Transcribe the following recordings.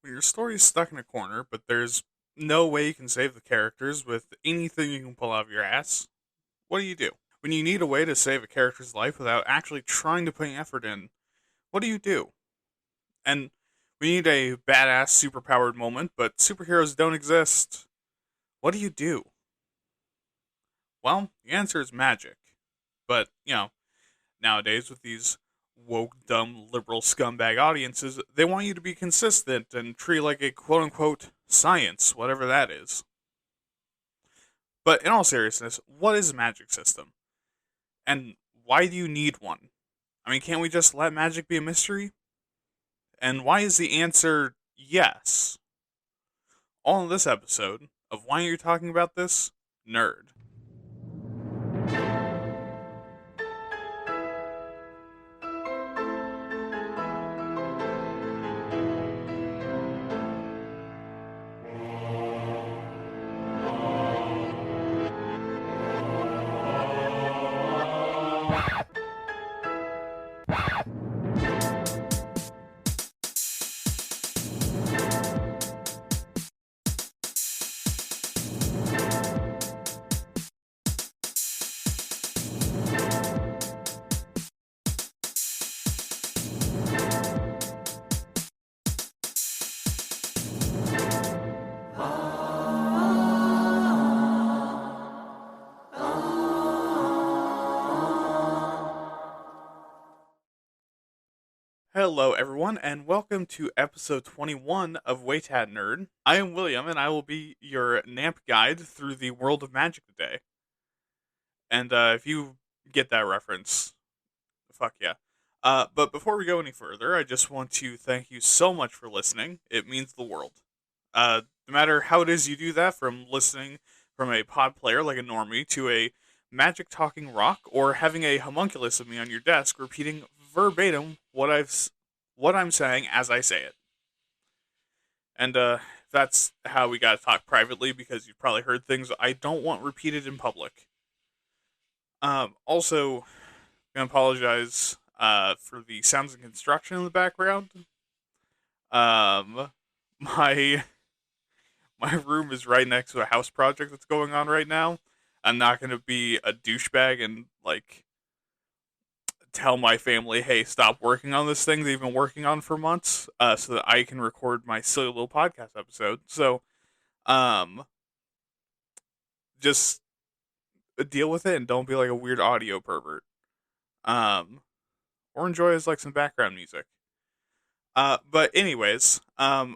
when your story's stuck in a corner, but there's no way you can save the characters with anything you can pull out of your ass, what do you do? When you need a way to save a character's life without actually trying to put any effort in, what do you do? And we need a badass superpowered moment, but superheroes don't exist. What do you do? Well, the answer is magic. But, nowadays with these woke, dumb, liberal scumbag audiences, they want you to be consistent and treat like a quote unquote science, whatever that is. But in all seriousness, what is a magic system? And why do you need one? I mean, can't we just let magic be a mystery? And why is the answer yes? All in this episode of Why Are You Talking About This? Nerd. Hello, everyone, and welcome to episode 21 of Waytat Nerd. I am William, and I will be your NAMP guide through the world of magic today. And if you get that reference, fuck yeah. But before we go any further, I just want to thank you so much for listening. It means the world. No matter how it is you do that, from listening from a pod player like a normie to a magic talking rock, or having a homunculus of me on your desk repeating verbatim what I'm saying as I say it. And that's how we gotta talk privately, because you've probably heard things I don't want repeated in public. Also, I apologize for the sounds of construction in the background. Um, my my room is right next to a house project that's going on right now. I'm not gonna be a douchebag and tell my family, "Hey, stop working on this thing they've been working on for months," so that I can record my silly little podcast episode. So, um, just deal with it and don't be like a weird audio pervert. Um, or enjoy as like some background music. But anyways, I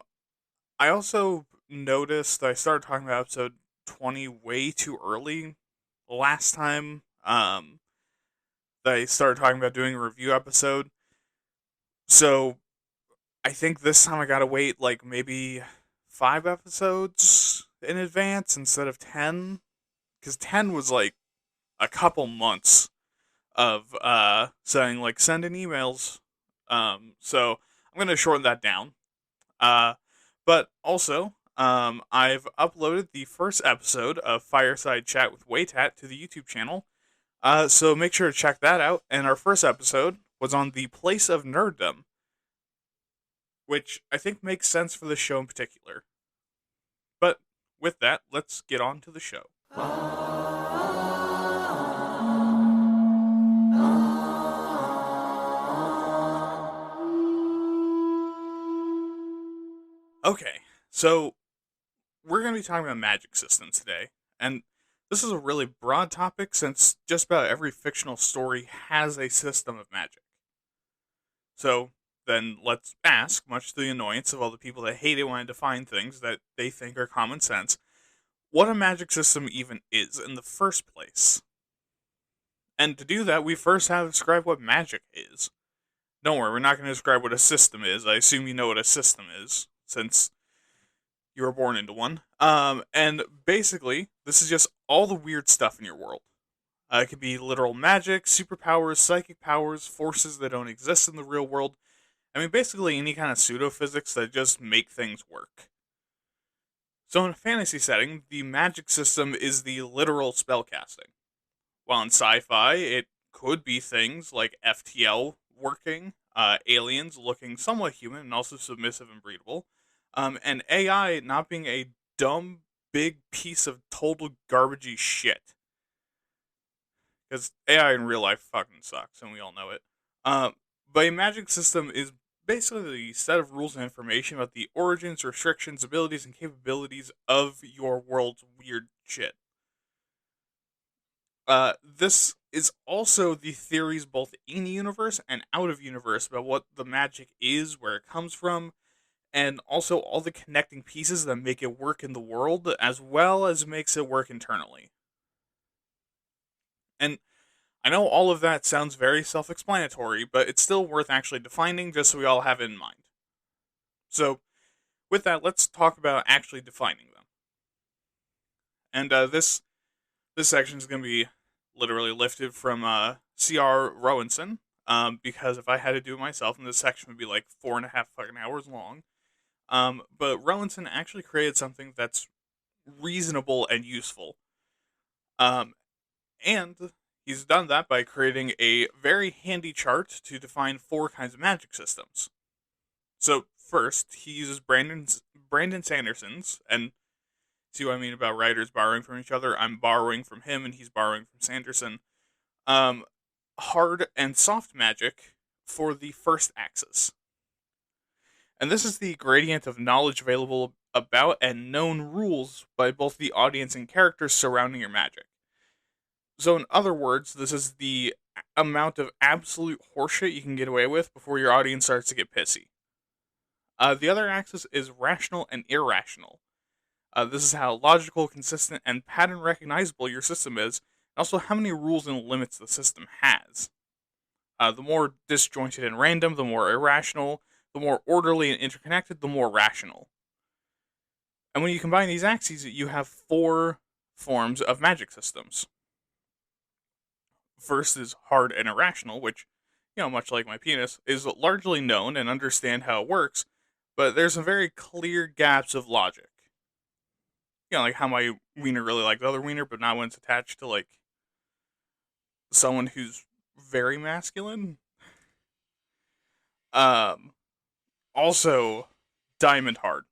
also noticed I started talking about episode 20 way too early last time. That I started talking about doing a review episode. So I think this time I gotta wait like maybe 5 episodes in advance instead of 10. Because 10 was like a couple months of saying like send in emails. So I'm gonna shorten that down. Uh, but also, I've uploaded the first episode of Fireside Chat with Waytat to the YouTube channel. So make sure to check that out. And our first episode was on the place of nerddom, which I think makes sense for the show in particular. But with that, let's get on to the show. Okay, so we're going to be talking about magic systems today. And this is a really broad topic, since just about every fictional story has a system of magic. So then let's ask, much to the annoyance of all the people that hate it when I define things that they think are common sense, what a magic system even is in the first place. And to do that, we first have to describe what magic is. Don't worry, we're not going to describe what a system is. I assume you know what a system is, since you were born into one. And basically, this is just all the weird stuff in your world. It could be literal magic, superpowers, psychic powers, forces that don't exist in the real world. I mean, basically any kind of pseudophysics that just make things work. So in a fantasy setting, the magic system is the literal spellcasting. While in sci-fi, it could be things like FTL working, aliens looking somewhat human and also submissive and breedable, and AI not being a dumb, big piece of total garbagey shit. Because AI in real life fucking sucks, and we all know it. Um, but a magic system is basically the set of rules and information about the origins, restrictions, abilities, and capabilities of your world's weird shit. This is also the theories both in universe and out of universe about what the magic is, where it comes from, and also all the connecting pieces that make it work in the world, as well as makes it work internally. And I know all of that sounds very self explanatory, but it's still worth actually defining just so we all have it in mind. So, with that, let's talk about actually defining them. And this section is going to be literally lifted from C.R. Rowanson, because if I had to do it myself, and this section would be like 4.5 fucking hours long. But Rowanson actually created something that's reasonable and useful. Um, and he's done that by creating a very handy chart to define 4 kinds of magic systems. So first, he uses Brandon Sanderson's, and see what I mean about writers borrowing from each other. I'm borrowing from him, and he's borrowing from Sanderson. Um, hard and soft magic for the first axis. And this is the gradient of knowledge available about and known rules by both the audience and characters surrounding your magic. So, in other words, this is the amount of absolute horseshit you can get away with before your audience starts to get pissy. The other axis is rational and irrational. This is how logical, consistent, and pattern recognizable your system is, and also how many rules and limits the system has. The more disjointed and random, the more irrational. The more orderly and interconnected, the more rational. And when you combine these axes, you have 4 forms of magic systems. First is hard and irrational, which, much like my penis, is largely known and understand how it works, but there's some very clear gaps of logic. Like how my wiener really likes the other wiener, but not when it's attached to, like, someone who's very masculine. Also, diamond hard.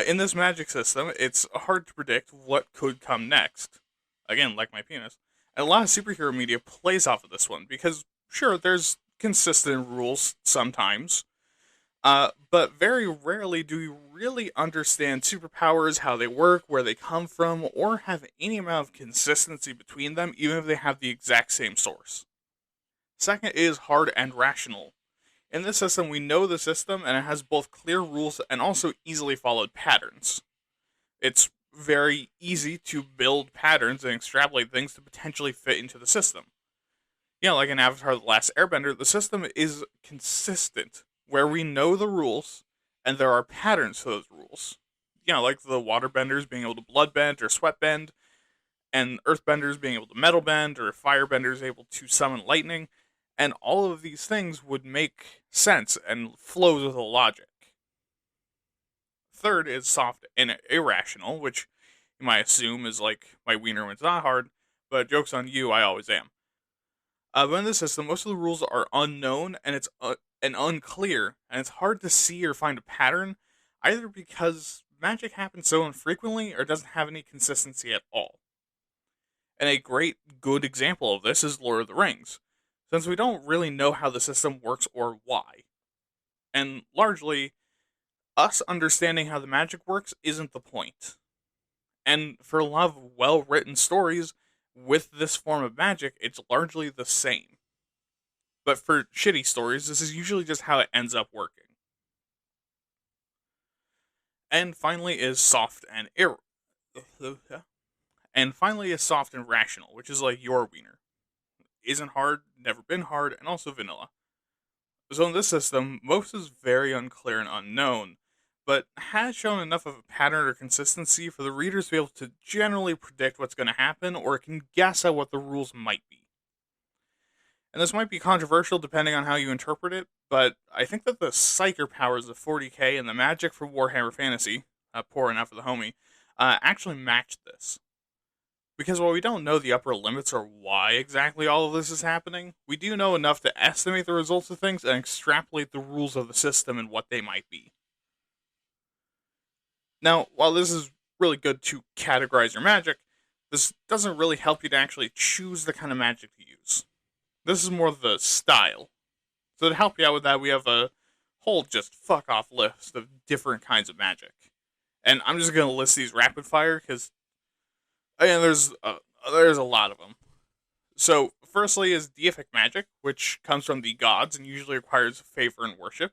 In this magic system, it's hard to predict what could come next. Again, like my penis. And a lot of superhero media plays off of this one, because, sure, there's consistent rules sometimes, but very rarely do we really understand superpowers, how they work, where they come from, or have any amount of consistency between them, even if they have the exact same source. Second is hard and rational. In this system, we know the system, and it has both clear rules and also easily followed patterns. It's very easy to build patterns and extrapolate things to potentially fit into the system. Like in Avatar The Last Airbender, the system is consistent, where we know the rules, and there are patterns to those rules. Like the waterbenders being able to bloodbend or sweatbend, and earthbenders being able to metalbend, or firebenders able to summon lightning. And all of these things would make sense and flow with the logic. Third is soft and irrational, which you might assume is like my wiener when it's not hard, but joke's on you, I always am. But in this system, most of the rules are unknown and it's and unclear, and it's hard to see or find a pattern, either because magic happens so infrequently or doesn't have any consistency at all. And a great, good example of this is Lord of the Rings, since we don't really know how the system works or why. And largely, us understanding how the magic works isn't the point. And for a lot of well written stories with this form of magic, it's largely the same. But for shitty stories, this is usually just how it ends up working. And finally is soft and and finally is soft and rational, which is like your wiener. Isn't hard, never been hard, and also vanilla. So in this system, most is very unclear and unknown, but has shown enough of a pattern or consistency for the readers to be able to generally predict what's going to happen, or can guess at what the rules might be. And this might be controversial depending on how you interpret it, but I think that the Psyker powers of 40k and the magic from Warhammer Fantasy, poor enough for the homie, actually matched this. Because while we don't know the upper limits or why exactly all of this is happening, we do know enough to estimate the results of things and extrapolate the rules of the system and what they might be. Now, while this is really good to categorize your magic, this doesn't really help you to actually choose the kind of magic to use. This is more the style. So to help you out with that, we have a whole just fuck off list of different kinds of magic. And I'm just gonna list these rapid fire because again, there's a lot of them. So firstly is deific magic, which comes from the gods and usually requires favor and worship.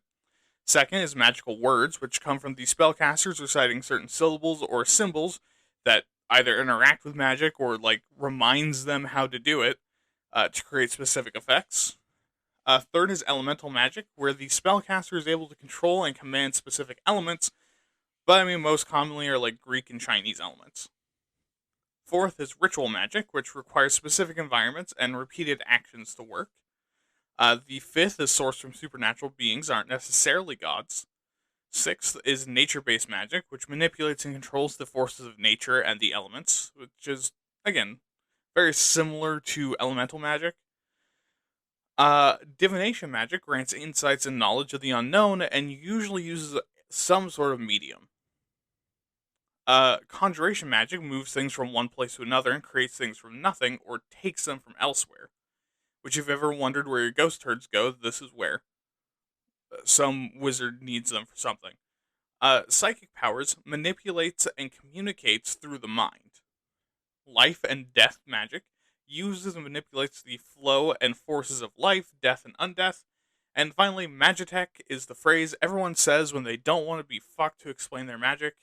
Second is magical words, which come from the spellcasters reciting certain syllables or symbols that either interact with magic or like reminds them how to do it to create specific effects. Third is elemental magic, where the spellcaster is able to control and command specific elements, but I mean most commonly are like Greek and Chinese elements. Fourth is ritual magic, which requires specific environments and repeated actions to work. The fifth is sourced from supernatural beings, aren't necessarily gods. Sixth is nature based magic, which manipulates and controls the forces of nature and the elements, which is, again, very similar to elemental magic. Divination magic grants insights and knowledge of the unknown and usually uses some sort of medium. Conjuration magic moves things from one place to another and creates things from nothing or takes them from elsewhere. Which, if you've ever wondered where your ghost turds go, this is where. Some wizard needs them for something. Psychic powers manipulates and communicates through the mind. Life and death magic uses and manipulates the flow and forces of life, death, and undeath. And finally, Magitech is the phrase everyone says when they don't want to be fucked to explain their magic.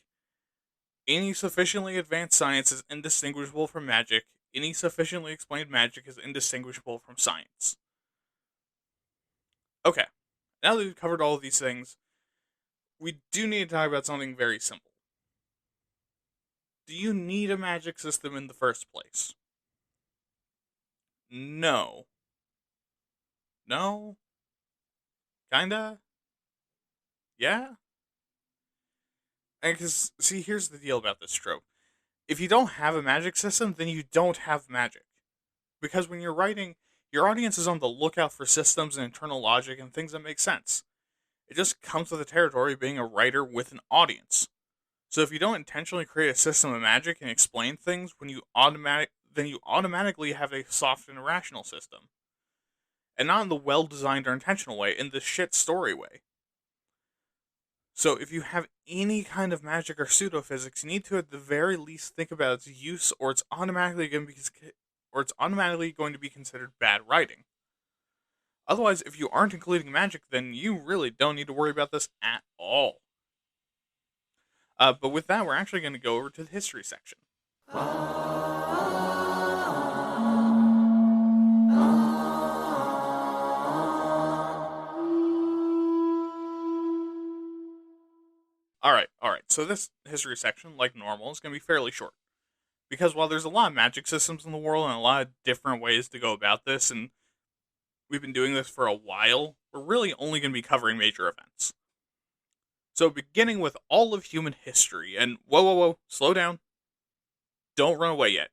Any sufficiently advanced science is indistinguishable from magic. Any sufficiently explained magic is indistinguishable from science. Okay, now that we've covered all of these things, we do need to talk about something very simple. Do you need a magic system in the first place? No. No? Kinda? Yeah? And because, see, here's the deal about this trope. If you don't have a magic system, then you don't have magic. Because when you're writing, your audience is on the lookout for systems and internal logic and things that make sense. It just comes with the territory of being a writer with an audience. So if you don't intentionally create a system of magic and explain things, then you automatically have a soft and irrational system. And not in the well designed or intentional way, in the shit story way. So if you have any kind of magic or pseudophysics, you need to at the very least think about its use or it's automatically going to be considered bad writing. Otherwise, if you aren't including magic, then you really don't need to worry about this at all. But with that, we're actually going to go over to the history section. Alright. So this history section, like normal, is going to be fairly short. Because while there's a lot of magic systems in the world and a lot of different ways to go about this, and we've been doing this for a while, we're really only going to be covering major events. So beginning with all of human history, and whoa, slow down. Don't run away yet.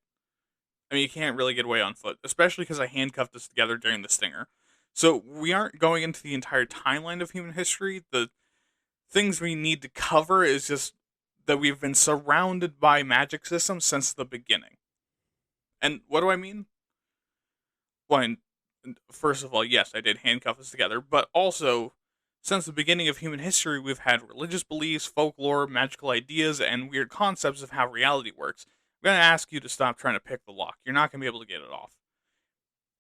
I mean, you can't really get away on foot, especially because I handcuffed us together during the stinger. So we aren't going into the entire timeline of human history. The things we need to cover is just that we've been surrounded by magic systems since the beginning. And what do I mean? Well, first of all, yes, I did handcuff us together, but also, since the beginning of human history, we've had religious beliefs, folklore, magical ideas, and weird concepts of how reality works. I'm going to ask you to stop trying to pick the lock. You're not going to be able to get it off.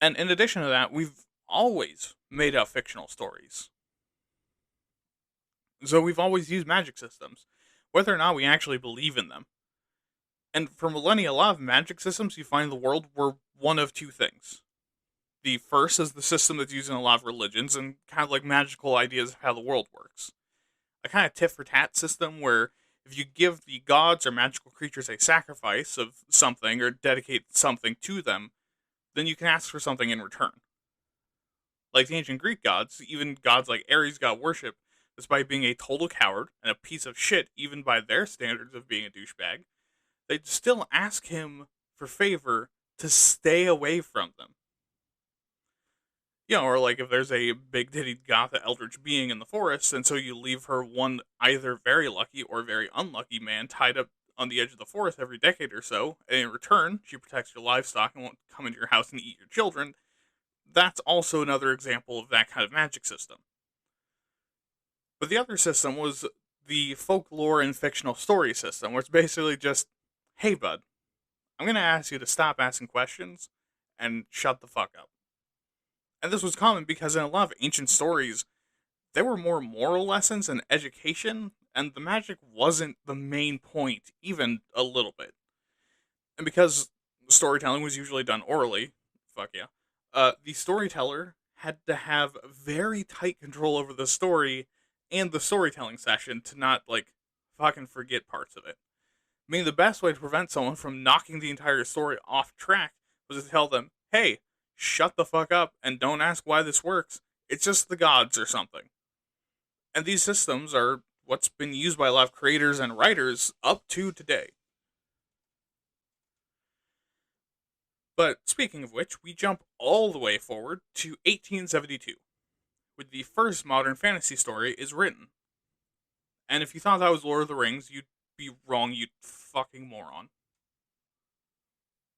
And in addition to that, we've always made up fictional stories. So we've always used magic systems, whether or not we actually believe in them. And for millennia, a lot of magic systems you find in the world were one of two things. The first is the system that's used in a lot of religions and kind of like magical ideas of how the world works. A kind of tit for tat system where if you give the gods or magical creatures a sacrifice of something or dedicate something to them, then you can ask for something in return. Like the ancient Greek gods, even gods like Ares got worship despite being a total coward and a piece of shit even by their standards of being a douchebag. They'd still ask him for favor to stay away from them. Or like if there's a big titted goth eldritch being in the forest, and so you leave her one either very lucky or very unlucky man tied up on the edge of the forest every decade or so, and in return, she protects your livestock and won't come into your house and eat your children. That's also another example of that kind of magic system. But the other system was the folklore and fictional story system, where it's basically just, hey, bud, I'm going to ask you to stop asking questions and shut the fuck up. And this was common because in a lot of ancient stories, there were more moral lessons and education, and the magic wasn't the main point, even a little bit. And because storytelling was usually done orally, fuck yeah, the storyteller had to have very tight control over the story and the storytelling session to not, like, fucking forget parts of it. I mean, the best way to prevent someone from knocking the entire story off track was to tell them, hey, shut the fuck up and don't ask why this works. It's just the gods or something. And these systems are what's been used by a lot of creators and writers up to today. But speaking of which, we jump all the way forward to 1872, when the first modern fantasy story is written. And if you thought that was Lord of the Rings, you'd be wrong, you fucking moron.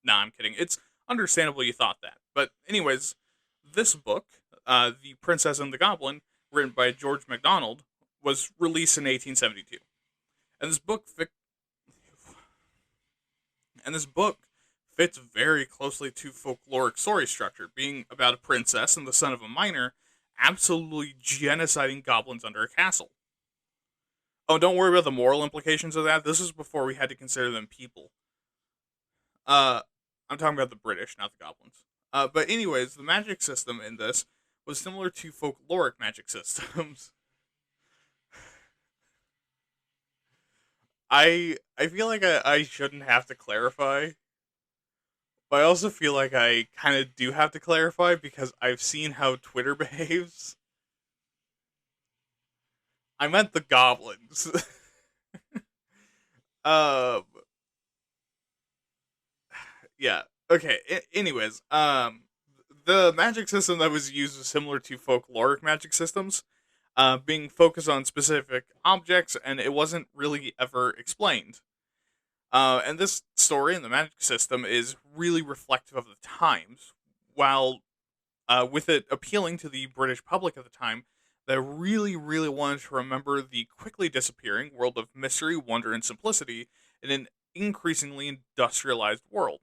Nah, I'm kidding. It's understandable you thought that. But anyways, this book, The Princess and the Goblin, written by George MacDonald, was released in 1872. And this book fits very closely to folkloric story structure, being about a princess and the son of a miner absolutely genociding goblins under a castle. Oh, don't worry about the moral implications of that. This is before we had to consider them people. I'm talking about the British, not the goblins. But anyways, the magic system in this was similar to folkloric magic systems. I feel like I shouldn't have to clarify, but I also feel like I kind of do have to clarify because I've seen how Twitter behaves. I meant the goblins. um, yeah. Okay. Anyways, the magic system that was used was similar to folkloric magic systems, being focused on specific objects, and it wasn't really ever explained. And this story and the magic system is really reflective of the times, while with it appealing to the British public at the time that really, really wanted to remember the quickly disappearing world of mystery, wonder, and simplicity in an increasingly industrialized world.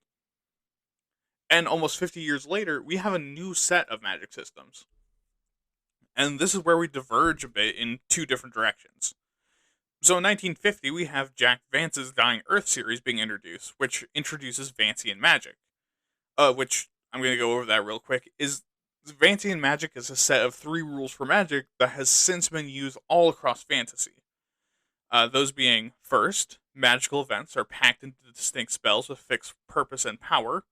And almost 50 years later, we have a new set of magic systems. And this is where we diverge a bit in two different directions. So in 1950, we have Jack Vance's Dying Earth series being introduced, which introduces Vancian magic. Which, I'm going to go over that real quick, is Vancian magic is a set of 3 rules for magic that has since been used all across fantasy. Those being, first, magical events are packed into distinct spells with fixed purpose and power.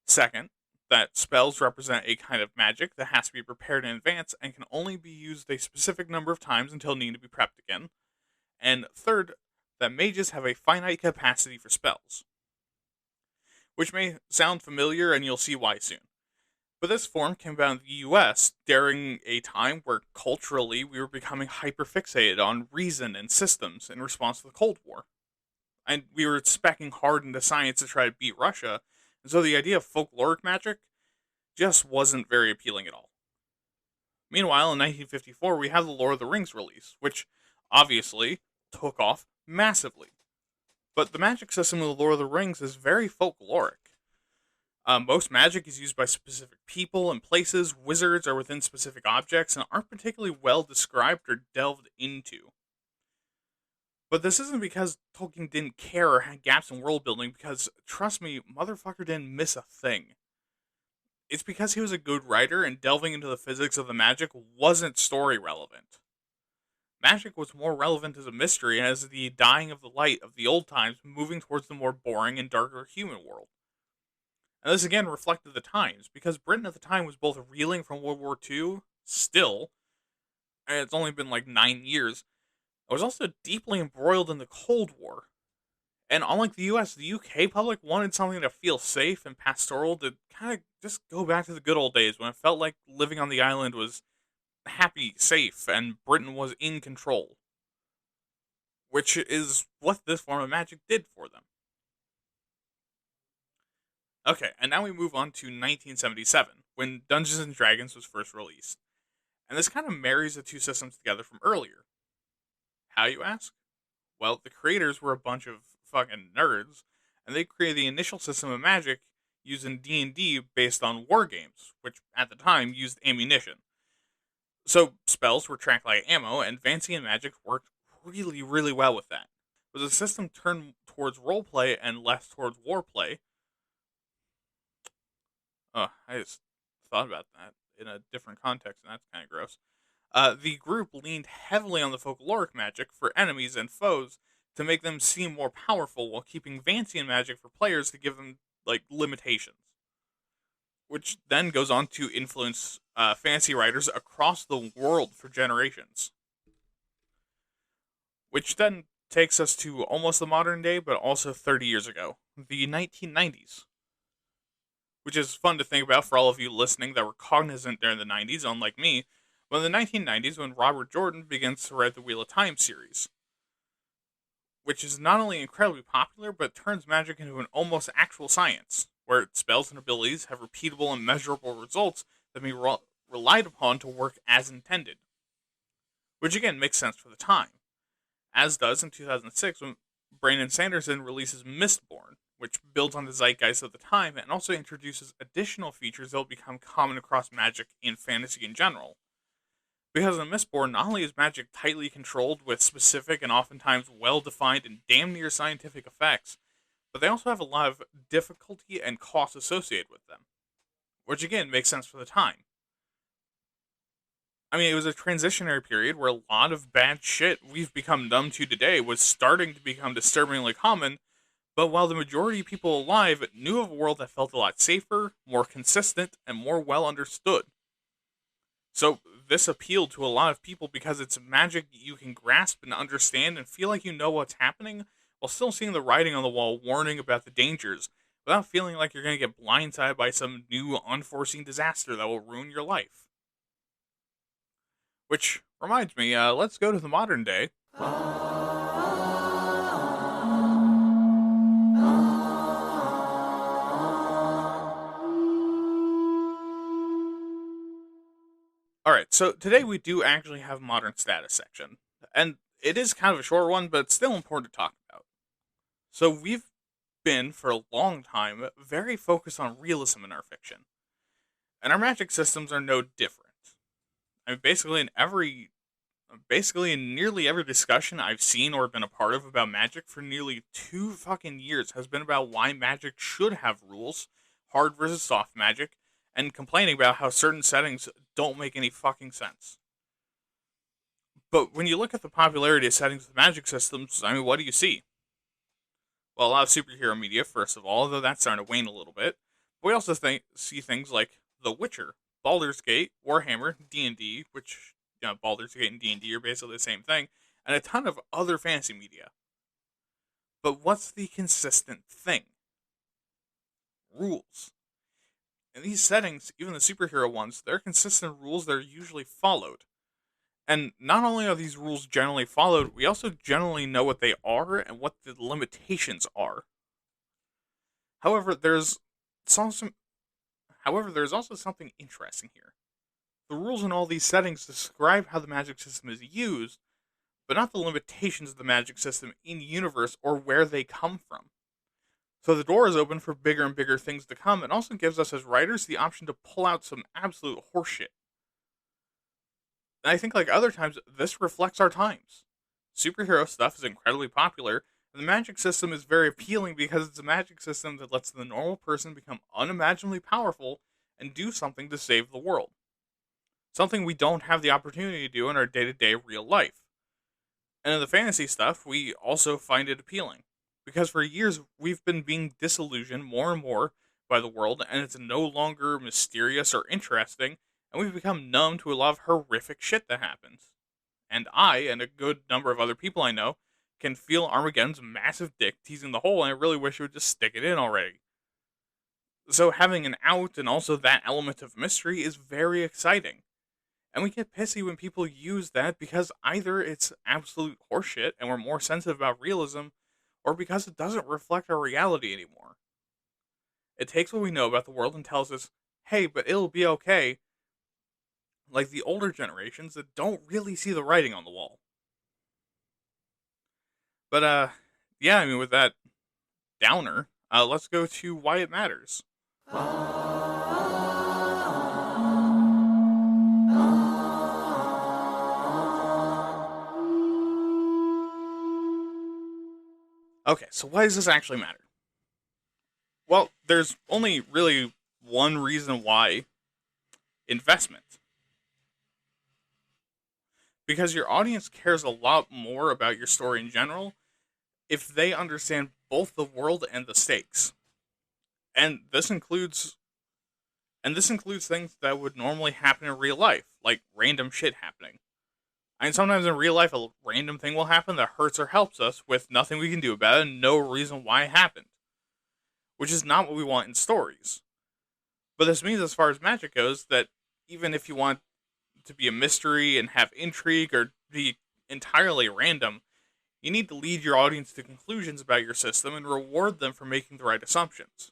Second, that spells represent a kind of magic that has to be prepared in advance and can only be used a specific number of times until needing to be prepped again. And third, that mages have a finite capacity for spells. Which may sound familiar, and you'll see why soon. But this form came about in the US during a time where culturally we were becoming hyperfixated on reason and systems in response to the Cold War. And we were speccing hard into science to try to beat Russia, and so the idea of folkloric magic just wasn't very appealing at all. Meanwhile, in 1954, we have the Lord of the Rings release, which obviously took off massively. But the magic system of the Lord of the Rings is very folkloric. Most magic is used by specific people and places. Wizards are within specific objects and aren't particularly well described or delved into. But this isn't because Tolkien didn't care or had gaps in world building, because, trust me, motherfucker didn't miss a thing. It's because he was a good writer and delving into the physics of the magic wasn't story relevant. Magic was more relevant as a mystery and as the dying of the light of the old times moving towards the more boring and darker human world. And this again reflected the times, because Britain at the time was both reeling from World War II, still, and it's only been like 9 years. It was also deeply embroiled in the Cold War. And unlike the US, the UK public wanted something to feel safe and pastoral, to kind of just go back to the good old days when it felt like living on the island was happy, safe, and Britain was in control, which is what this form of magic did for them. Okay, and now we move on to 1977, when Dungeons and Dragons was first released. And this kind of marries the two systems together from earlier. How, you ask? Well, the creators were a bunch of fucking nerds, and they created the initial system of magic using D&D based on war games, which at the time used ammunition. So spells were tracked like ammo, and fancy and magic worked really, really well with that. It was a system turned towards roleplay and less towards warplay. Oh, I just thought about that in a different context, and that's kind of gross. The group leaned heavily on the folkloric magic for enemies and foes to make them seem more powerful, while keeping Vancian magic for players to give them like limitations, which then goes on to influence fantasy writers across the world for generations. Which then takes us to almost the modern day, but also 30 years ago, the 1990s. Which is fun to think about for all of you listening that were cognizant during the 90s, unlike me, but in the 1990s when Robert Jordan begins to write the Wheel of Time series, which is not only incredibly popular, but turns magic into an almost actual science, where spells and abilities have repeatable and measurable results that can be relied upon to work as intended. Which again makes sense for the time, as does in 2006 when Brandon Sanderson releases Mistborn, which builds on the zeitgeist of the time and also introduces additional features that will become common across magic and fantasy in general. Because in Mistborn, not only is magic tightly controlled with specific and oftentimes well-defined and damn near scientific effects, but they also have a lot of difficulty and cost associated with them. Which again makes sense for the time. I mean, it was a transitionary period where a lot of bad shit we've become numb to today was starting to become disturbingly common, but while the majority of people alive knew of a world that felt a lot safer, more consistent, and more well understood. So this appealed to a lot of people because it's magic you can grasp and understand and feel like you know what's happening, while still seeing the writing on the wall warning about the dangers, without feeling like you're going to get blindsided by some new unforeseen disaster that will ruin your life. Which reminds me, let's go to the modern day. Alright, so today we do actually have a modern status section. And it is kind of a short one, but it's still important to talk about. So we've been, for a long time, very focused on realism in our fiction. And our magic systems are no different. I mean, basically in nearly every discussion I've seen or been a part of about magic for nearly 2 fucking years has been about why magic should have rules, hard versus soft magic, and complaining about how certain settings don't make any fucking sense. But when you look at the popularity of settings with magic systems, I mean, what do you see? Well, a lot of superhero media, first of all, though that's starting to wane a little bit. But we also see things like The Witcher, Baldur's Gate, Warhammer, D&D, which, Baldur's Gate and D&D are basically the same thing, and a ton of other fantasy media. But what's the consistent thing? Rules. In these settings, even the superhero ones, there are consistent rules that are usually followed. And not only are these rules generally followed, we also generally know what they are and what the limitations are. However, there's also something interesting here. The rules in all these settings describe how the magic system is used, but not the limitations of the magic system in universe or where they come from. So the door is open for bigger and bigger things to come, and also gives us as writers the option to pull out some absolute horseshit. And I think, like other times, this reflects our times. Superhero stuff is incredibly popular, and the magic system is very appealing because it's a magic system that lets the normal person become unimaginably powerful and do something to save the world. Something we don't have the opportunity to do in our day-to-day real life. And in the fantasy stuff, we also find it appealing. Because for years, we've been being disillusioned more and more by the world, and it's no longer mysterious or interesting, and we've become numb to a lot of horrific shit that happens. And I, and a good number of other people I know, can feel Armageddon's massive dick teasing the hole, and I really wish it would just stick it in already. So having an out and also that element of mystery is very exciting. And we get pissy when people use that because either it's absolute horseshit and we're more sensitive about realism, or because it doesn't reflect our reality anymore. It takes what we know about the world and tells us, hey, but it'll be okay, like the older generations that don't really see the writing on the wall. But, yeah, I mean, with that downer, let's go to why it matters. Okay, so why does this actually matter? Well, there's only really one reason why: investment. Because your audience cares a lot more about your story in general if they understand both the world and the stakes. And this includes things that would normally happen in real life, like random shit happening. I mean, sometimes in real life, a random thing will happen that hurts or helps us with nothing we can do about it and no reason why it happened. Which is not what we want in stories. But this means, as far as magic goes, that even if you want to be a mystery and have intrigue or be entirely random, you need to lead your audience to conclusions about your system and reward them for making the right assumptions.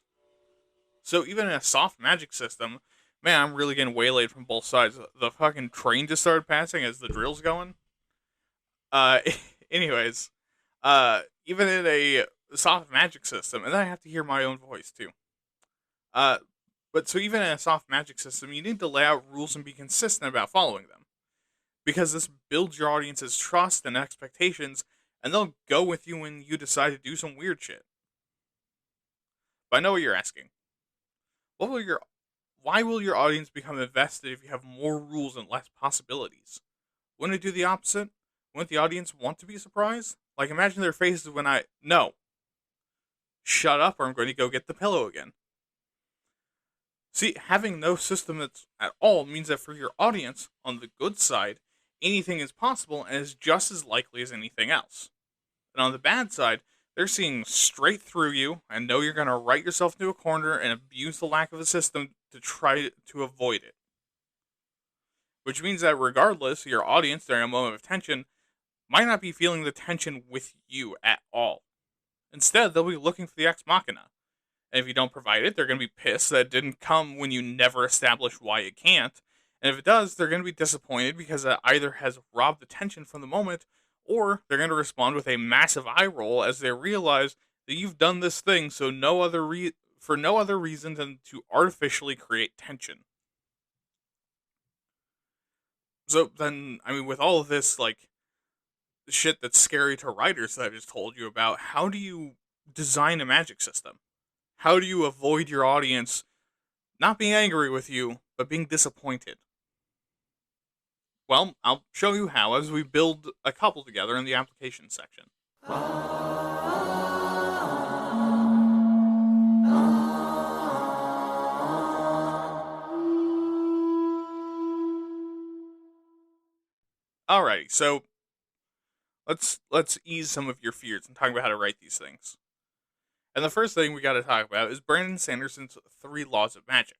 So even in a soft magic system, man, I'm really getting waylaid from both sides. The fucking train just started passing as the drill's going. Uh, anyways, even in a soft magic system, and then I have to hear my own voice too. Uh, but so even in a soft magic system, you need to lay out rules and be consistent about following them, because this builds your audience's trust and expectations, and they'll go with you when you decide to do some weird shit. But I know what you're asking. Why will your audience become invested if you have more rules and less possibilities? Wouldn't it do the opposite? Wouldn't the audience want to be surprised? Like, imagine their faces when no, shut up or I'm going to go get the pillow again. See, having no system at all means that for your audience, on the good side, anything is possible and is just as likely as anything else. And on the bad side, they're seeing straight through you and know you're going to write yourself into a corner and abuse the lack of a system to try to avoid it. Which means that regardless, your audience during a moment of tension might not be feeling the tension with you at all. Instead, they'll be looking for the ex machina. And if you don't provide it, they're going to be pissed that it didn't come when you never established why it can't. And if it does, they're going to be disappointed because it either has robbed the tension from the moment, or they're going to respond with a massive eye roll as they realize that you've done this thing for no other reason than to artificially create tension. So then, I mean, with all of this, like, shit that's scary to writers that I just told you about, how do you design a magic system? How do you avoid your audience not being angry with you, but being disappointed? Well, I'll show you how as we build a couple together in the application section. Alrighty, so let's ease some of your fears and talk about how to write these things. And the first thing we got to talk about is Brandon Sanderson's 3 laws of magic.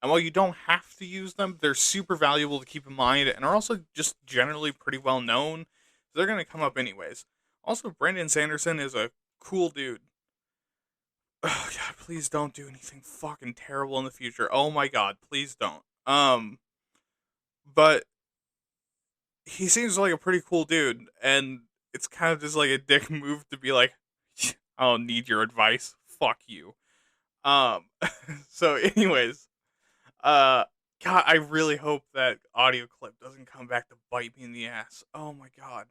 And while you don't have to use them, they're super valuable to keep in mind and are also just generally pretty well known. So they're going to come up anyways. Also, Brandon Sanderson is a cool dude. Oh god, please don't do anything fucking terrible in the future. Oh my god, please don't. But he seems like a pretty cool dude, and it's kind of just like a dick move to be like, I don't need your advice. Fuck you. Um, so anyways, God, I really hope that audio clip doesn't come back to bite me in the ass. Oh my god.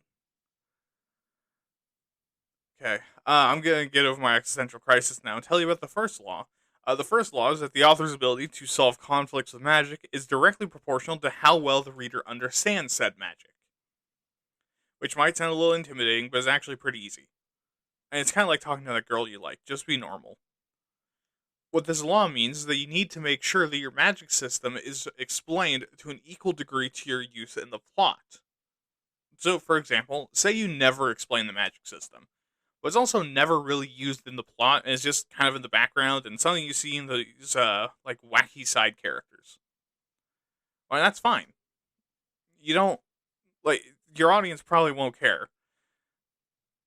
Okay, I'm gonna get over my existential crisis now and tell you about the first law. The first law is that the author's ability to solve conflicts with magic is directly proportional to how well the reader understands said magic. Which might sound a little intimidating, but is actually pretty easy. And it's kind of like talking to that girl you like. Just be normal. What this law means is that you need to make sure that your magic system is explained to an equal degree to your use in the plot. So, for example, say you never explain the magic system, but it's also never really used in the plot, and it's just kind of in the background and something you see in these like wacky side characters. Well, that's fine. You don't like your audience probably won't care.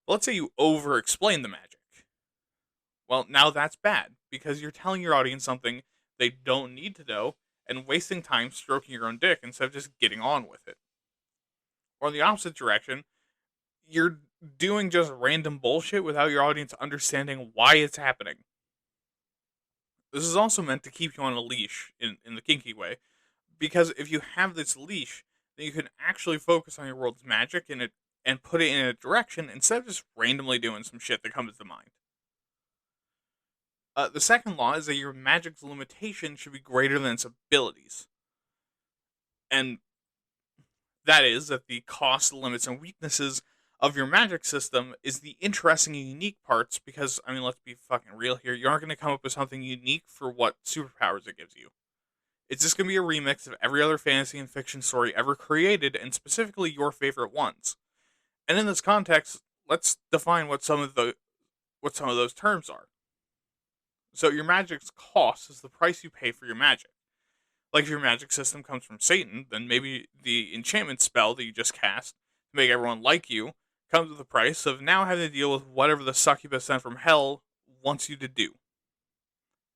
But let's say you over explain the magic. Well, now that's bad because you're telling your audience something they don't need to know and wasting time stroking your own dick instead of just getting on with it. Or in the opposite direction, you're doing just random bullshit without your audience understanding why it's happening. This is also meant to keep you on a leash in the kinky way, because if you have this leash, then you can actually focus on your world's magic and put it in a direction instead of just randomly doing some shit that comes to mind. The second law is that your magic's limitation should be greater than its abilities. And that is that the costs, limits, and weaknesses of your magic system is the interesting and unique parts because, I mean, let's be fucking real here. You aren't going to come up with something unique for what superpowers it gives you. It's just going to be a remix of every other fantasy and fiction story ever created, and specifically your favorite ones. And in this context, let's define what some of those terms are. So your magic's cost is the price you pay for your magic. Like if your magic system comes from Satan, then maybe the enchantment spell that you just cast to make everyone like you comes with the price of now having to deal with whatever the succubus sent from hell wants you to do.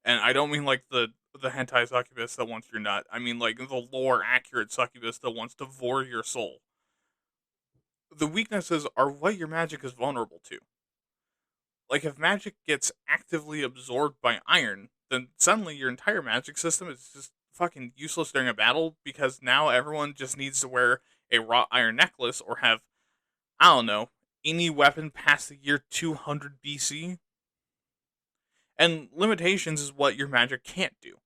And I don't mean like the hentai succubus that wants your nut. I mean like the lore accurate succubus that wants to devour your soul. The weaknesses are what your magic is vulnerable to. Like if magic gets actively absorbed by iron, then suddenly your entire magic system is just fucking useless during a battle because now everyone just needs to wear a wrought iron necklace or have, I don't know, any weapon past the year 200 BC. And limitations is what your magic can't do.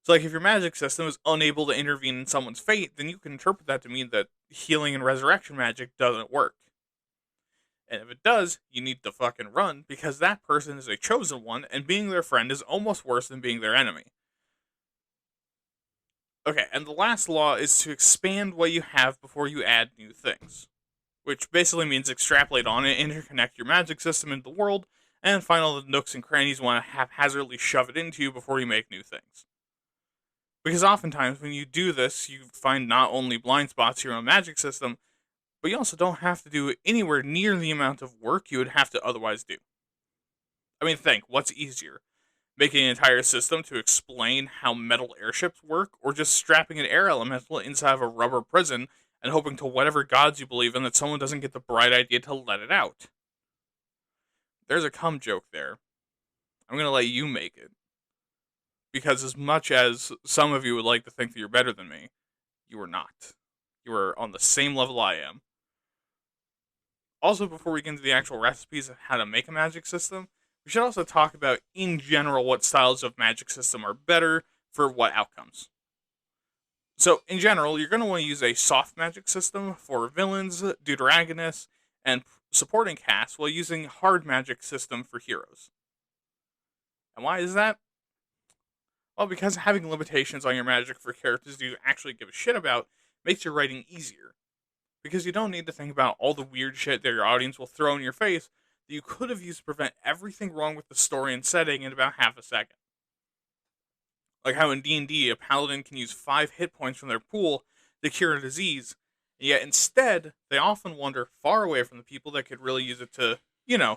So like if your magic system is unable to intervene in someone's fate, then you can interpret that to mean that healing and resurrection magic doesn't work. And if it does, you need to fucking run because that person is a chosen one and being their friend is almost worse than being their enemy. Okay, and the last law is to expand what you have before you add new things. Which basically means extrapolate on it, interconnect your magic system into the world, and find all the nooks and crannies you want to haphazardly shove it into you before you make new things. Because oftentimes when you do this, you find not only blind spots to your own magic system, but you also don't have to do anywhere near the amount of work you would have to otherwise do. I mean, think, what's easier? Making an entire system to explain how metal airships work, or just strapping an air elemental inside of a rubber prison and hoping to whatever gods you believe in that someone doesn't get the bright idea to let it out? There's a cum joke there. I'm going to let you make it. Because as much as some of you would like to think that you're better than me, you are not. You are on the same level I am. Also, before we get into the actual recipes of how to make a magic system, we should also talk about, in general, what styles of magic system are better for what outcomes. So, in general, you're going to want to use a soft magic system for villains, deuteragonists, and supporting casts, while using hard magic system for heroes. And why is that? Well, because having limitations on your magic for characters you actually give a shit about makes your writing easier. Because you don't need to think about all the weird shit that your audience will throw in your face that you could have used to prevent everything wrong with the story and setting in about half a second. Like how in D&D, a paladin can use 5 hit points from their pool to cure a disease, and yet instead, they often wander far away from the people that could really use it to,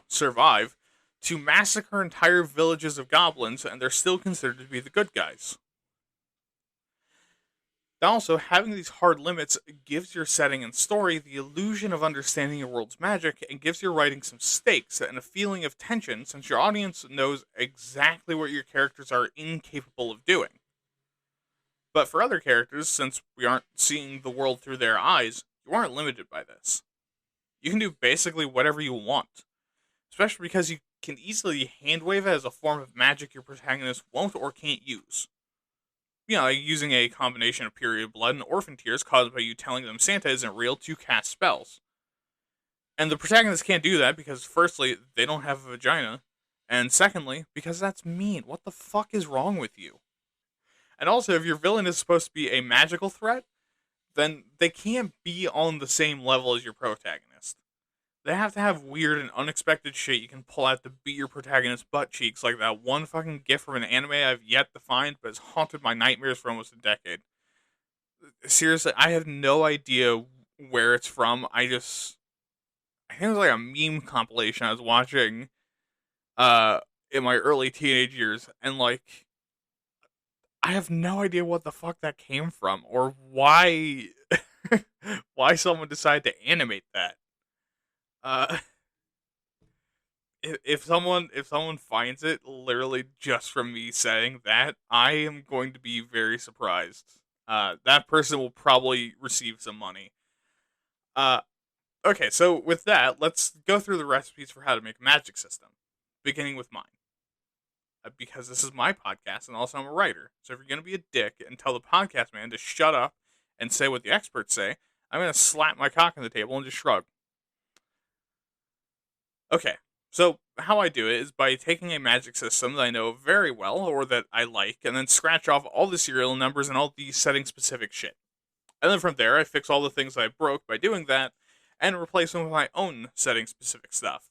survive, to massacre entire villages of goblins, and they're still considered to be the good guys. Also, having these hard limits gives your setting and story the illusion of understanding your world's magic and gives your writing some stakes and a feeling of tension since your audience knows exactly what your characters are incapable of doing. But for other characters, since we aren't seeing the world through their eyes, you aren't limited by this. You can do basically whatever you want, especially because you can easily handwave it as a form of magic your protagonist won't or can't use. Like using a combination of period blood and orphan tears caused by you telling them Santa isn't real to cast spells. And the protagonist can't do that because, firstly, they don't have a vagina, and secondly, because that's mean. What the fuck is wrong with you? And also, if your villain is supposed to be a magical threat, then they can't be on the same level as your protagonist. They have to have weird and unexpected shit you can pull out to beat your protagonist's butt cheeks, like that one fucking gif from an anime I've yet to find, but has haunted my nightmares for almost a decade. Seriously, I have no idea where it's from. I think it was like a meme compilation I was watching uh in my early teenage years, and like I have no idea what the fuck that came from or why why someone decided to animate that. Uh if someone finds it literally just from me saying that, I am going to be very surprised. That person will probably receive some money. Uh okay, so with that, let's go through the recipes for how to make a magic system, beginning with mine. Because this is my podcast and also I'm a writer. So if you're going to be a dick and tell the podcast man to shut up and say what the experts say, I'm going to slap my cock on the table and just shrug. Okay, so how I do it is by taking a magic system that I know very well or that I like, and then scratch off all the serial numbers and all the setting specific shit. And then from there, I fix all the things I broke by doing that and replace them with my own setting specific stuff.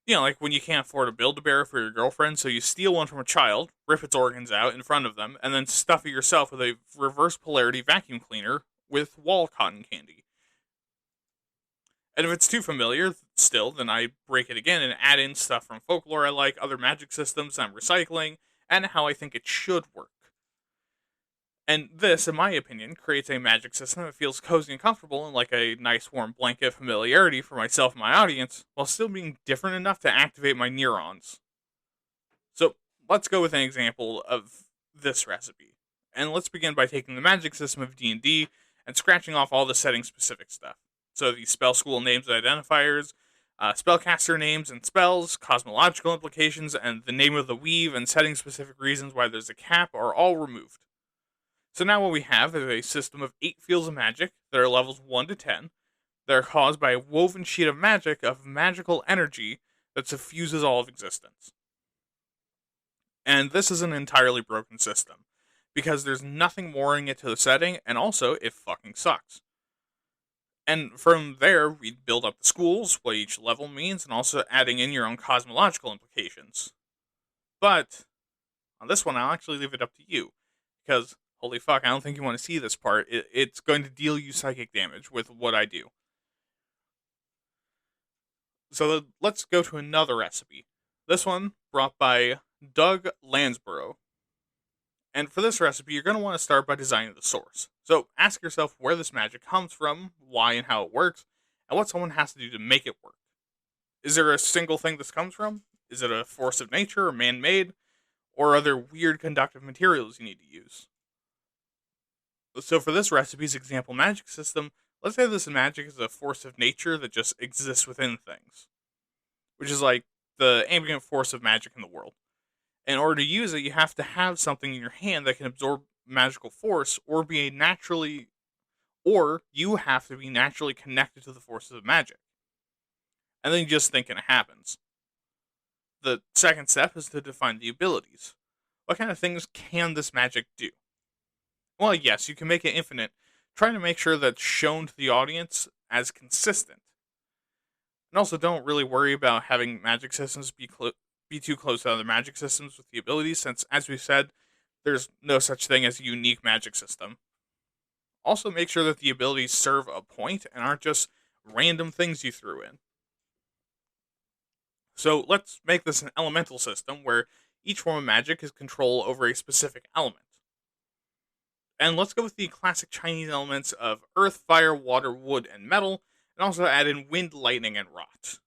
You know, like when you can't afford a Build-A-Bear for your girlfriend, so you steal one from a child, rip its organs out in front of them, and then stuff it yourself with a reverse polarity vacuum cleaner with wall cotton candy. And if it's too familiar still, then I break it again and add in stuff from folklore I like, other magic systems I'm recycling, and how I think it should work. And this, in my opinion, creates a magic system that feels cozy and comfortable and like a nice warm blanket of familiarity for myself and my audience, while still being different enough to activate my neurons. So let's go with an example of this recipe. And let's begin by taking the magic system of D&D and scratching off all the setting specific stuff. So the spell school names and identifiers, spellcaster names and spells, cosmological implications, and the name of the weave and setting specific reasons why there's a cap are all removed. So now what we have is a system of 8 fields of magic that are levels 1 to 10 that are caused by a woven sheet of magic of magical energy that suffuses all of existence. And this is an entirely broken system, because there's nothing mooring it to the setting, and also it fucking sucks. And from there, we build up the schools, what each level means, and also adding in your own cosmological implications. But on this one, I'll actually leave it up to you, because holy fuck, I don't think you want to see this part. It's going to deal you psychic damage with what I do. So let's go to another recipe. This one brought by Doug Lansborough. And for this recipe, you're going to want to start by designing the source. So ask yourself where this magic comes from, why and how it works, and what someone has to do to make it work. Is there a single thing this comes from? Is it a force of nature or man-made? Or are there weird conductive materials you need to use? So for this recipe's example magic system, let's say this magic is a force of nature that just exists within things, which is like the ambient force of magic in the world. In order to use it, you have to have something in your hand that can absorb magical force, or you have to be naturally connected to the forces of magic. And then you just think and it happens. The second step is to define the abilities. What kind of things can this magic do? Well, yes, you can make it infinite, trying to make sure that's shown to the audience as consistent. And also, don't really worry about having magic systems be too close to other magic systems with the abilities, since, as we said, there's no such thing as a unique magic system. Also, make sure that the abilities serve a point and aren't just random things you threw in. So let's make this an elemental system where each form of magic is control over a specific element. And let's go with the classic Chinese elements of earth, fire, water, wood, and metal, and also add in wind, lightning, and rot.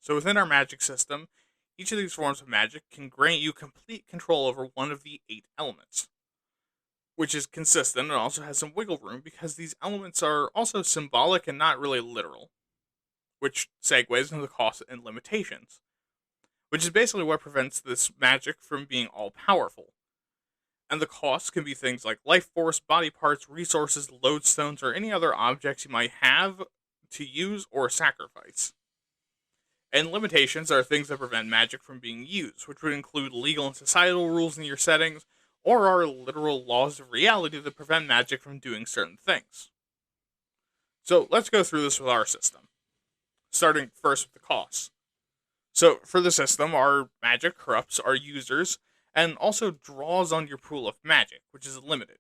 So within our magic system, each of these forms of magic can grant you complete control over one of the 8 elements, which is consistent and also has some wiggle room because these elements are also symbolic and not really literal, which segues into the costs and limitations, which is basically what prevents this magic from being all-powerful. And the costs can be things like life force, body parts, resources, lodestones, or any other objects you might have to use or sacrifice. And limitations are things that prevent magic from being used, which would include legal and societal rules in your settings, or are literal laws of reality that prevent magic from doing certain things. So let's go through this with our system, starting first with the costs. So for the system, our magic corrupts our users and also draws on your pool of magic, which is limited.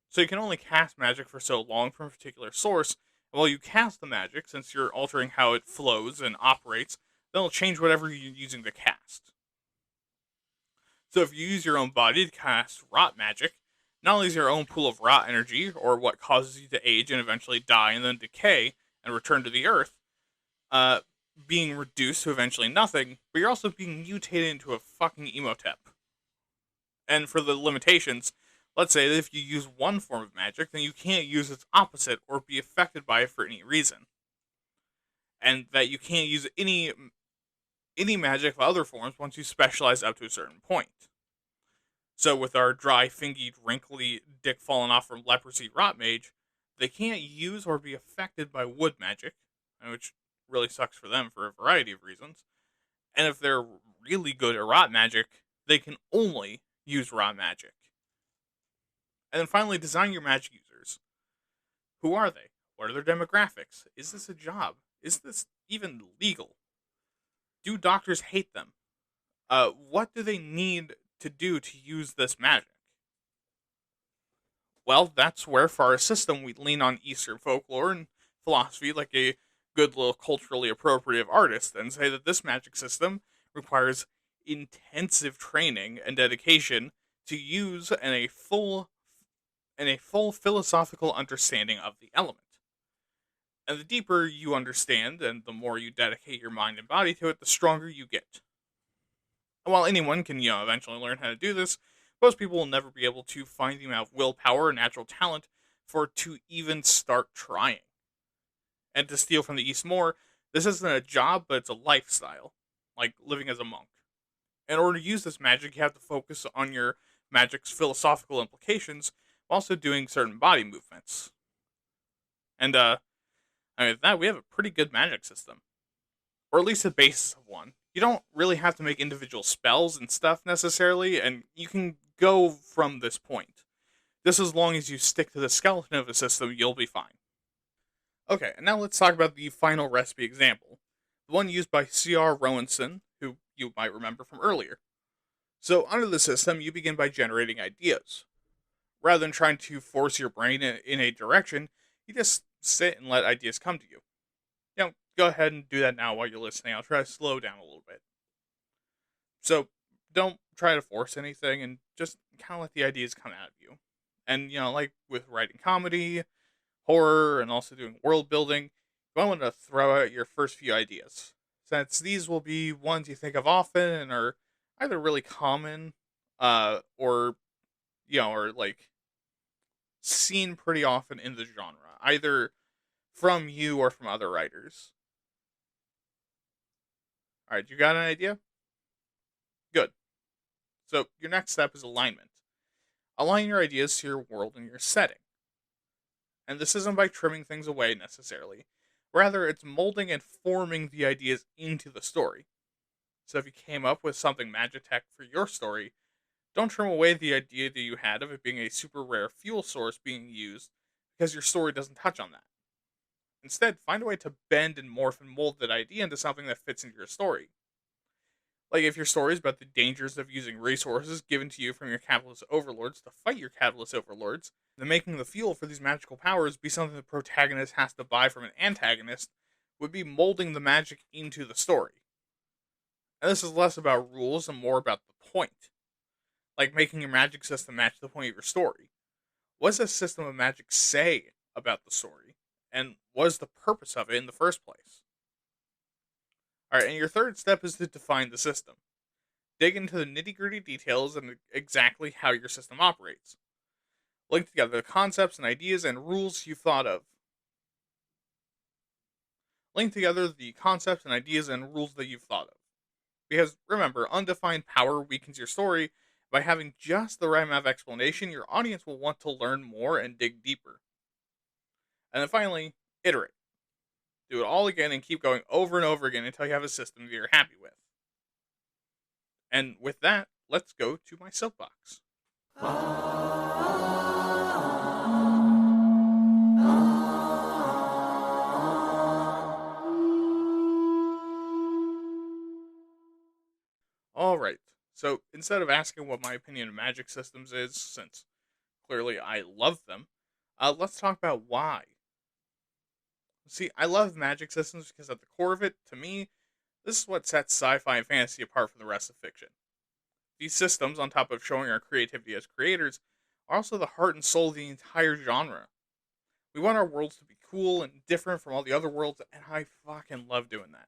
So you can only cast magic for so long from a particular source, and while you cast the magic, since you're altering how it flows and operates, then it'll change whatever you're using to cast. So if you use your own body to cast rot magic, not only is your own pool of rot energy, or what causes you to age and eventually die and then decay and return to the earth, uh, being reduced to eventually nothing, but you're also being mutated into a fucking emotep. And for the limitations, let's say that if you use one form of magic, then you can't use its opposite or be affected by it for any reason. And that you can't use any magic of other forms once you specialize up to a certain point. So with our dry, fingered, wrinkly dick falling off from leprosy rot mage, they can't use or be affected by wood magic, which really sucks for them for a variety of reasons. And if they're really good at rot magic, they can only use rot magic. And then finally, design your magic users. Who are they? What are their demographics? Is this a job? Is this even legal? Do doctors hate them? What do they need to do to use this magic? Well, that's where for our system we lean on Eastern folklore and philosophy like a good little culturally appropriate artist and say that this magic system requires intensive training and dedication to use and a full philosophical understanding of the element. And the deeper you understand and the more you dedicate your mind and body to it, the stronger you get. And while anyone can, eventually learn how to do this, most people will never be able to find the amount of willpower or natural talent for it to even start trying. And to steal from the East more, this isn't a job, but it's a lifestyle, like living as a monk. In order to use this magic, you have to focus on your magic's philosophical implications while also doing certain body movements. And with that, we have a pretty good magic system, or at least the basis of one. You don't really have to make individual spells and stuff necessarily, and you can go from this point. Just as long as you stick to the skeleton of the system, you'll be fine. Okay, and now let's talk about the final recipe example, the one used by C.R. Rowanson, who you might remember from earlier. So, under the system, you begin by generating ideas. Rather than trying to force your brain in a direction, you just sit and let ideas come to you. Go ahead and do that now while you're listening. I'll try to slow down a little bit. So, don't try to force anything and just kind of let the ideas come out of you. And, like with writing comedy, horror, and also doing world building, you might want to throw out your first few ideas, since these will be ones you think of often and are either really common, or like seen pretty often in the genre, either from you or from other writers. All right, you got an idea? Good. So your next step is alignment. Align your ideas to your world and your setting. And this isn't by trimming things away necessarily. Rather, it's molding and forming the ideas into the story. So if you came up with something Magitech for your story, don't trim away the idea that you had of it being a super rare fuel source being used because your story doesn't touch on that. Instead, find a way to bend and morph and mold that idea into something that fits into your story. Like if your story is about the dangers of using resources given to you from your capitalist overlords to fight your capitalist overlords, then making the fuel for these magical powers be something the protagonist has to buy from an antagonist would be molding the magic into the story. And this is less about rules and more about the point. Like making your magic system match the point of your story. What does a system of magic say about the story? And what is the purpose of it in the first place? Alright, and your third step is to define the system. Dig into the nitty gritty details and exactly how your system operates. Link together the concepts and ideas and rules you've thought of. Link together the concepts and ideas and rules that you've thought of. Because remember, undefined power weakens your story. By having just the right amount of explanation, your audience will want to learn more and dig deeper. And then finally, iterate. Do it all again and keep going over and over again until you have a system that you're happy with. And with that, let's go to my soapbox. Alright, so instead of asking what my opinion of magic systems is, since clearly I love them, let's talk about why. See, I love magic systems because at the core of it, to me, this is what sets sci fi and fantasy apart from the rest of fiction. These systems, on top of showing our creativity as creators, are also the heart and soul of the entire genre. We want our worlds to be cool and different from all the other worlds, and I fucking love doing that.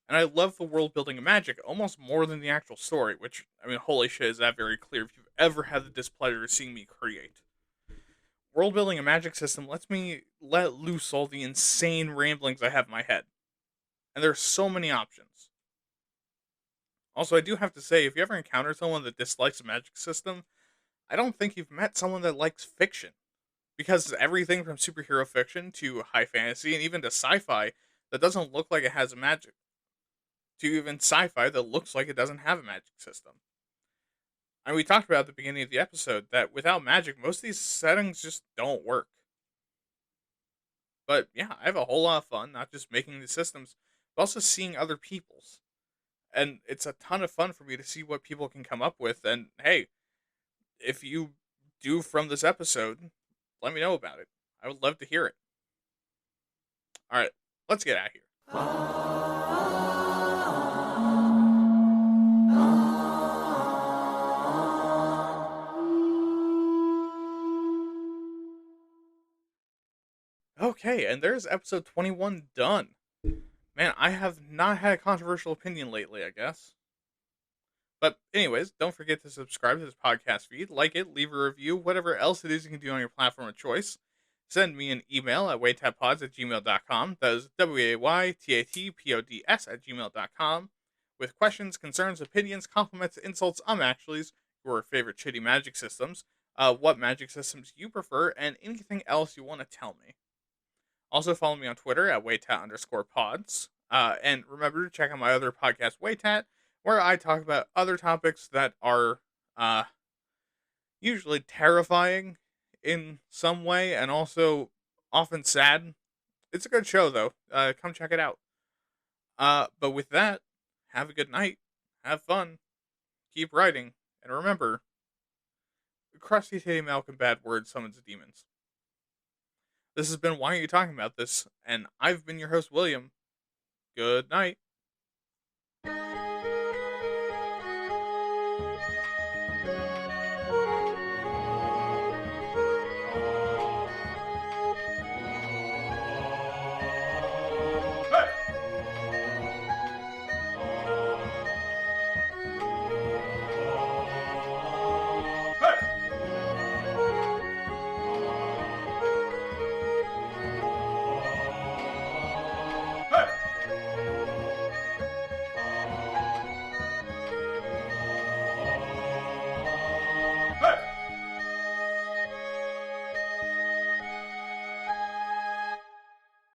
And I love the world building of magic almost more than the actual story, which, I mean, holy shit, is that very clear if you've ever had the displeasure of seeing me create. World building a magic system lets me let loose all the insane ramblings I have in my head. And there's so many options. Also, I do have to say, if you ever encounter someone that dislikes a magic system, I don't think you've met someone that likes fiction. Because everything from superhero fiction to high fantasy and even to sci fi that doesn't look like it has a magic, to even sci fi that looks like it doesn't have a magic system. And we talked about at the beginning of the episode that without magic, most of these settings just don't work. But yeah, I have a whole lot of fun, not just making the systems, but also seeing other people's. And it's a ton of fun for me to see what people can come up with. And hey, if you do from this episode, let me know about it. I would love to hear it. All right, let's get out of here. Okay, and there's episode 21 done. Man, I have not had a controversial opinion lately, I guess. But, anyways, don't forget to subscribe to this podcast feed, like it, leave a review, whatever else it is you can do on your platform of choice. Send me an email at waytatpods@gmail.com. That is WAYTATPODS at gmail.com with questions, concerns, opinions, compliments, insults, actuallys, your favorite shitty magic systems, what magic systems you prefer, and anything else you want to tell me. Also, follow me on Twitter at waytat_pods. And remember to check out my other podcast, Waytat, where I talk about other topics that are uh, usually terrifying in some way and also often sad. It's a good show, though. Come check it out. But with that, have a good night. Have fun. Keep writing. And remember, crusty titty milk and bad words summons demons. This has been Why Are You Talking About This? And I've been your host, William. Good night.